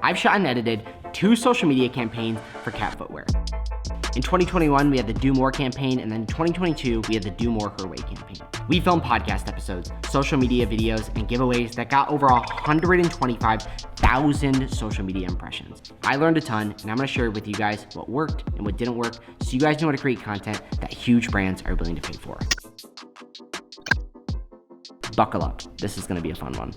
I've shot and edited 2 social media campaigns for Cat Footwear. In 2021, we had the Do More campaign, and then in 2022, we had the Do More Her Way campaign. We filmed podcast episodes, social media videos, and giveaways that got over 125,000 social media impressions. I learned a ton, and I'm gonna share with you guys what worked and what didn't work, so you guys know how to create content that huge brands are willing to pay for. Buckle up, this is gonna be a fun one.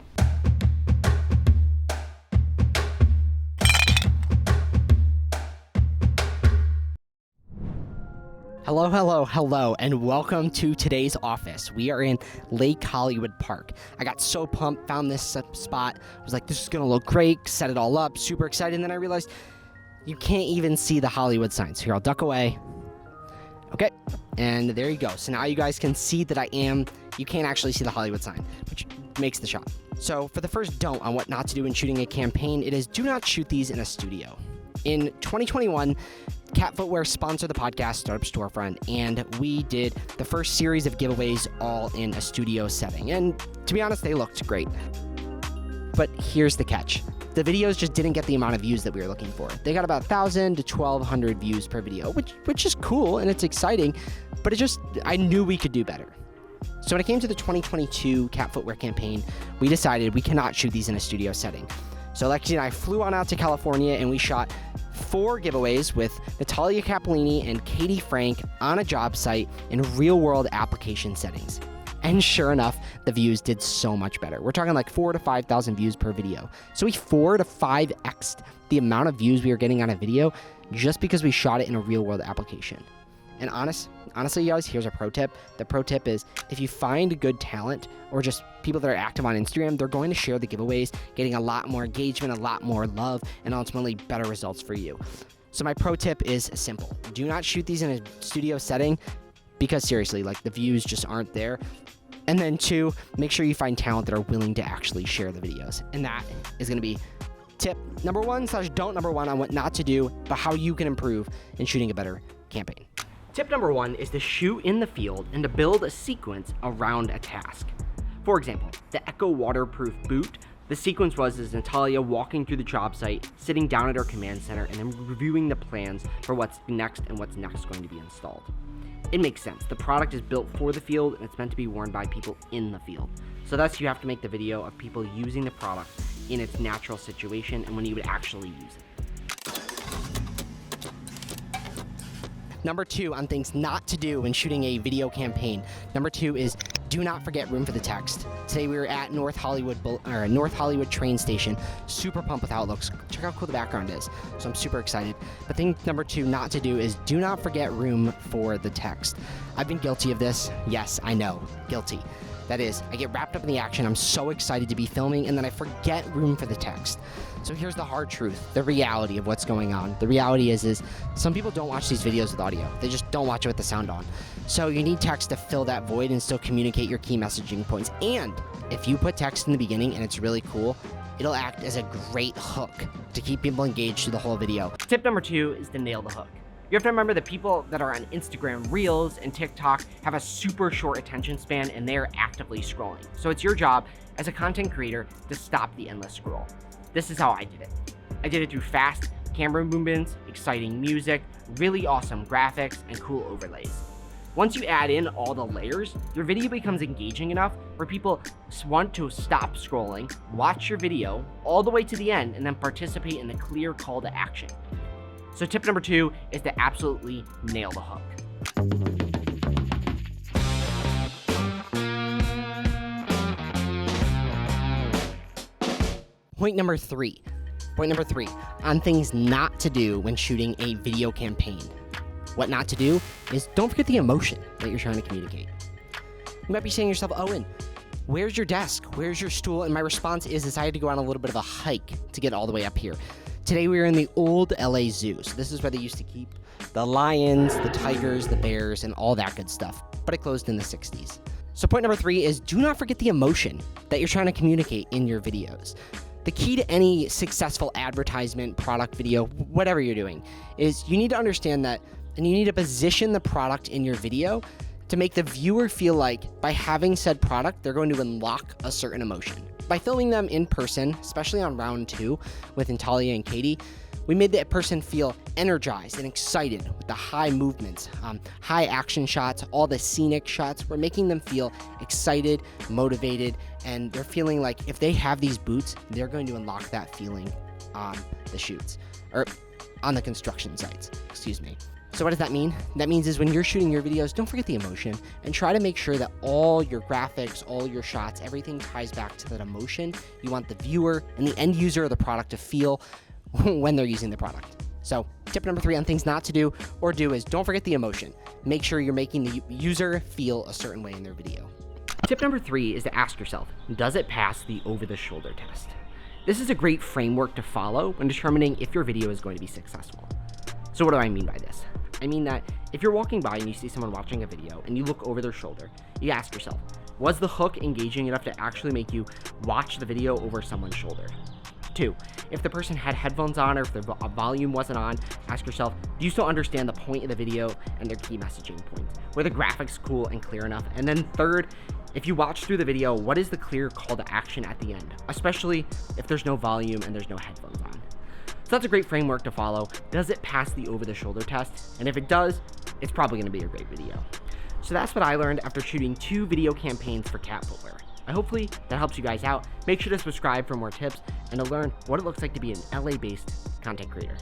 Hello, and welcome to today's office. We are in Lake Hollywood Park. I got so pumped, found this spot, was like, this is gonna look great, set it all up, super excited, and then I realized you can't even see the Hollywood signs. Here, I'll duck away. Okay, and there you go. So now you guys can see that you can't actually see the Hollywood sign, which makes the shot. So for the first don't on what not to do in shooting a campaign, it is do not shoot these in a studio. In 2021, Cat Footwear sponsored the podcast Startup Storefront, and we did the first series of giveaways all in a studio setting. And to be honest, they looked great. But here's the catch. The videos just didn't get the amount of views that we were looking for. They got about 1,000 to 1,200 views per video, which is cool and it's exciting, but I knew we could do better. So when it came to the 2022 Cat Footwear campaign, we decided we cannot shoot these in a studio setting. So Lexi and I flew on out to California and we shot 4 giveaways with Natalia Cappellini and Katie Frank on a job site in real-world application settings. And sure enough, the views did so much better. We're talking like 4,000 to 5,000 views per video. So we 4 to 5x'd the amount of views we were getting on a video just because we shot it in a real-world application. And honestly, guys, here's a pro tip. The pro tip is if you find good talent or just people that are active on Instagram, they're going to share the giveaways, getting a lot more engagement, a lot more love, and ultimately better results for you. So my pro tip is simple. Do not shoot these in a studio setting because seriously, like the views just aren't there. And then 2, make sure you find talent that are willing to actually share the videos. And that is going to be tip number 1/don't number 1 on what not to do, but how you can improve in shooting a better campaign. Tip number 1 is to shoot in the field and to build a sequence around a task. For example, the Echo waterproof boot, the sequence was Natalia walking through the job site, sitting down at her command center, and then reviewing the plans for what's next and what's next going to be installed. It makes sense. The product is built for the field and it's meant to be worn by people in the field. So thus you have to make the video of people using the product in its natural situation and when you would actually use it. Number 2 on things not to do when shooting a video campaign. Number 2 is do not forget room for the text. Today we were at North Hollywood train station. Super pumped with how it looks. Check out how cool the background is. So I'm super excited. But thing number 2 not to do is do not forget room for the text. I've been guilty of this. Yes, I know, guilty. That is, I get wrapped up in the action. I'm so excited to be filming and then I forget room for the text. So here's the hard truth, the reality of what's going on. The reality is some people don't watch these videos with audio. They just don't watch it with the sound on. So you need text to fill that void and still communicate your key messaging points. And if you put text in the beginning and it's really cool, it'll act as a great hook to keep people engaged through the whole video. Tip number 2 is to nail the hook. You have to remember that people that are on Instagram Reels and TikTok have a super short attention span and they're actively scrolling. So it's your job as a content creator to stop the endless scroll. This is how I did it. I did it through fast camera movements, exciting music, really awesome graphics, and cool overlays. Once you add in all the layers, your video becomes engaging enough where people want to stop scrolling, watch your video all the way to the end, and then participate in the clear call to action. So tip number 2 is to absolutely nail the hook. Point number 3 on things not to do when shooting a video campaign. What not to do is don't forget the emotion that you're trying to communicate. You might be saying to yourself, Owen, where's your desk? Where's your stool? And my response is I had to go on a little bit of a hike to get all the way up here. Today we were in the old LA Zoo. So this is where they used to keep the lions, the tigers, the bears, and all that good stuff. But it closed in the 60s. So point number 3 is do not forget the emotion that you're trying to communicate in your videos. The key to any successful advertisement, product video, whatever you're doing, is you need to understand that and you need to position the product in your video to make the viewer feel like by having said product, they're going to unlock a certain emotion. By filming them in person, especially on round 2 with Natalia and Katie, we made that person feel energized and excited with the high movements, high action shots, all the scenic shots. We're making them feel excited, motivated, and they're feeling like if they have these boots, they're going to unlock that feeling on the shoots, or on the construction sites, excuse me. So what does that mean? That means is when you're shooting your videos, don't forget the emotion and try to make sure that all your graphics, all your shots, everything ties back to that emotion you want the viewer and the end user of the product to feel when they're using the product. So tip number 3 on things not to do or do is don't forget the emotion. Make sure you're making the user feel a certain way in their video. Tip number 3 is to ask yourself, does it pass the over-the-shoulder test? This is a great framework to follow when determining if your video is going to be successful. So what do I mean by this? I mean that if you're walking by and you see someone watching a video and you look over their shoulder, you ask yourself, was the hook engaging enough to actually make you watch the video over someone's shoulder? 2, if the person had headphones on or if the volume wasn't on, ask yourself, do you still understand the point of the video and their key messaging points? Were the graphics cool and clear enough? And then 3rd, if you watch through the video, what is the clear call to action at the end? Especially if there's no volume and there's no headphones on. So that's a great framework to follow. Does it pass the over-the-shoulder test? And if it does, it's probably going to be a great video. So that's what I learned after shooting 2 video campaigns for Cat Footwear. Hopefully that helps you guys out. Make sure to subscribe for more tips and to learn what it looks like to be an LA-based content creator.